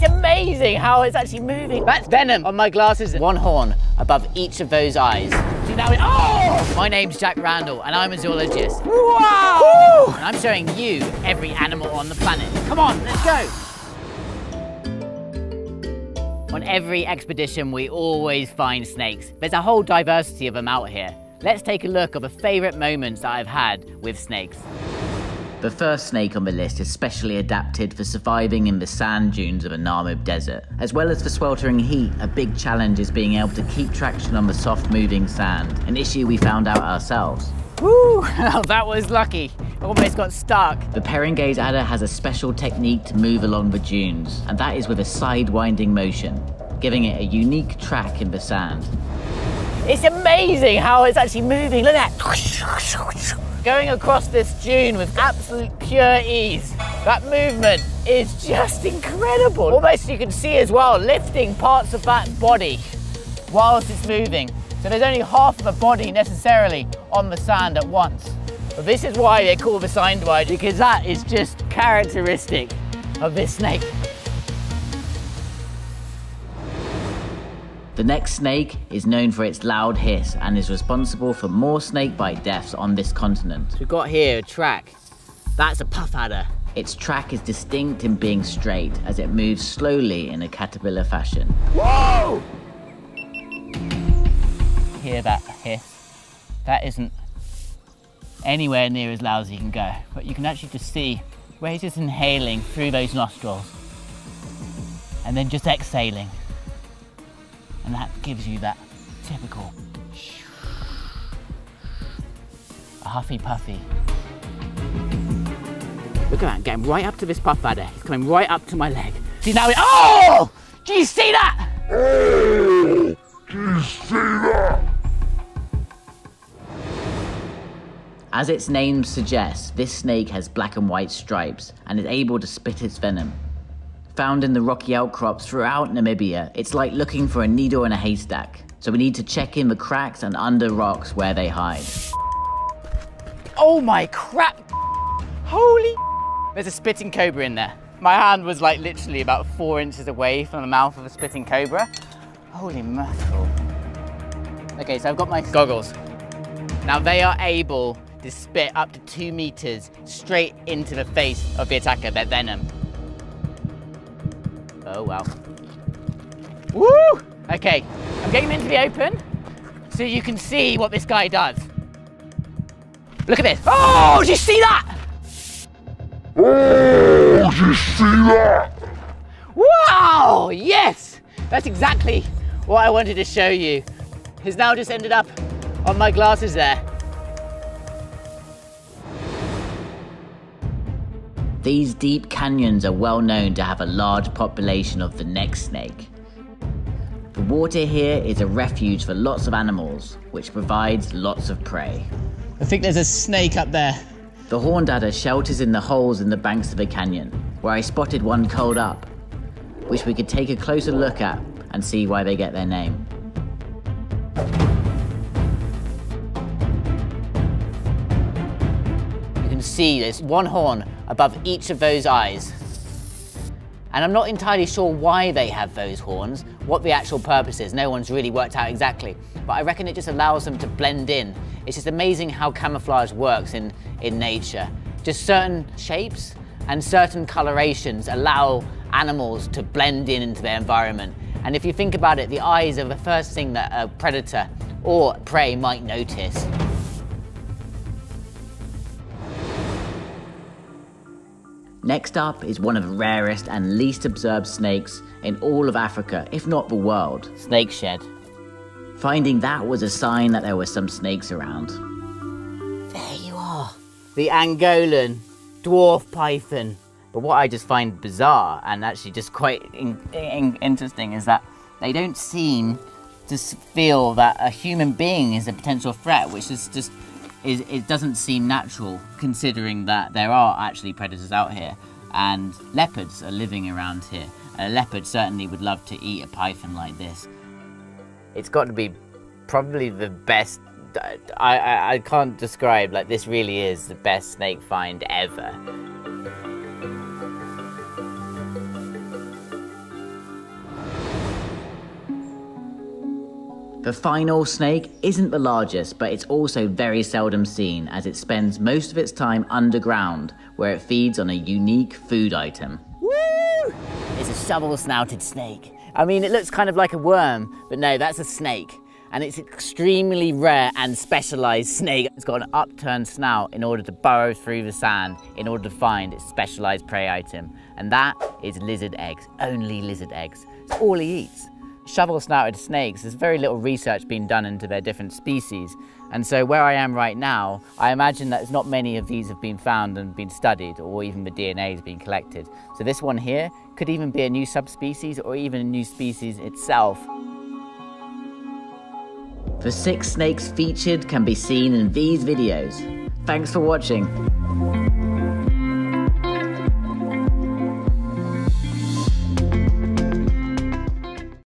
It's amazing how it's actually moving. That's venom on my glasses. One horn above each of those eyes. See now, oh! My name's Jack Randall and I'm a zoologist. Wow! And I'm showing you every animal on the planet. Come on, let's go. On every expedition, we always find snakes. There's a whole diversity of them out here. Let's take a look at the favourite moments that I've had with snakes. The first snake on the list is specially adapted for surviving in the sand dunes of the Namib Desert. As well as for sweltering heat, a big challenge is being able to keep traction on the soft-moving sand, an issue we found out ourselves. Woo! That was lucky. Almost got stuck. The Peringaze adder has a special technique to move along the dunes, and that is with a side-winding motion, giving it a unique track in the sand. It's amazing how it's actually moving. Look at that. Going across this dune with absolute pure ease. That movement is just incredible. Almost you can see as well, lifting parts of that body whilst it's moving. So there's only half of the body necessarily on the sand at once. But this is why they call the sidewinder, because that is just characteristic of this snake. The next snake is known for its loud hiss and is responsible for more snakebite deaths on this continent. We've got here a track. That's a puff adder. Its track is distinct in being straight as it moves slowly in a caterpillar fashion. Whoa! Hear that hiss? That isn't anywhere near as loud as you can go, but you can actually just see where he's just inhaling through those nostrils and then just exhaling. And that gives you that typical huffy puffy. Look at that, getting right up to this puff adder. He's coming right up to my leg. See now, oh! Do you see that? Oh! Do you see that? As its name suggests, this snake has black and white stripes and is able to spit its venom. Found in the rocky outcrops throughout Namibia, it's like looking for a needle in a haystack. So we need to check in the cracks and under rocks where they hide. Oh my crap! Holy! There's a spitting cobra in there. My hand was like literally about 4 inches away from the mouth of a spitting cobra. Holy mackerel. Okay, so I've got my goggles. Now they are able to spit up to 2 meters straight into the face of the attacker, their venom. Oh, wow. Woo! Okay, I'm getting them into the open so you can see what this guy does. Look at this. Oh, did you see that? Oh, did you see that? Wow, yes! That's exactly what I wanted to show you. He's now just ended up on my glasses there. These deep canyons are well known to have a large population of the neck snake. The water here is a refuge for lots of animals, which provides lots of prey. I think there's a snake up there. The horned adder shelters in the holes in the banks of the canyon, where I spotted one curled up, which we could take a closer look at and see why they get their name. You can see there's one horn above each of those eyes. And I'm not entirely sure why they have those horns, what the actual purpose is. No one's really worked out exactly, but I reckon it just allows them to blend in. It's just amazing how camouflage works in nature. Just certain shapes and certain colorations allow animals to blend in into their environment. And if you think about it, the eyes are the first thing that a predator or prey might notice. Next up is one of the rarest and least observed snakes in all of Africa, if not the world. Snake shed. Finding that was a sign that there were some snakes around. There you are. The Angolan dwarf python. But what I just find bizarre and actually just quite interesting is that they don't seem to feel that a human being is a potential threat, which is just, it doesn't seem natural considering that there are actually predators out here and leopards are living around here. A leopard certainly would love to eat a python like this. It's got to be probably the best, I can't describe, like this really is the best snake find ever. The final snake isn't the largest, but it's also very seldom seen as it spends most of its time underground, where it feeds on a unique food item. Woo! It's a shovel-snouted snake. I mean, it looks kind of like a worm, but no, that's a snake. And it's an extremely rare and specialized snake. It's got an upturned snout in order to burrow through the sand in order to find its specialized prey item. And that is lizard eggs, only lizard eggs. It's all he eats. Shovel-snouted snakes, there's very little research being done into their different species. And so where I am right now, I imagine that not many of these have been found and been studied, or even the DNA has been collected. So this one here could even be a new subspecies or even a new species itself. The 6 snakes featured can be seen in these videos. Thanks for watching.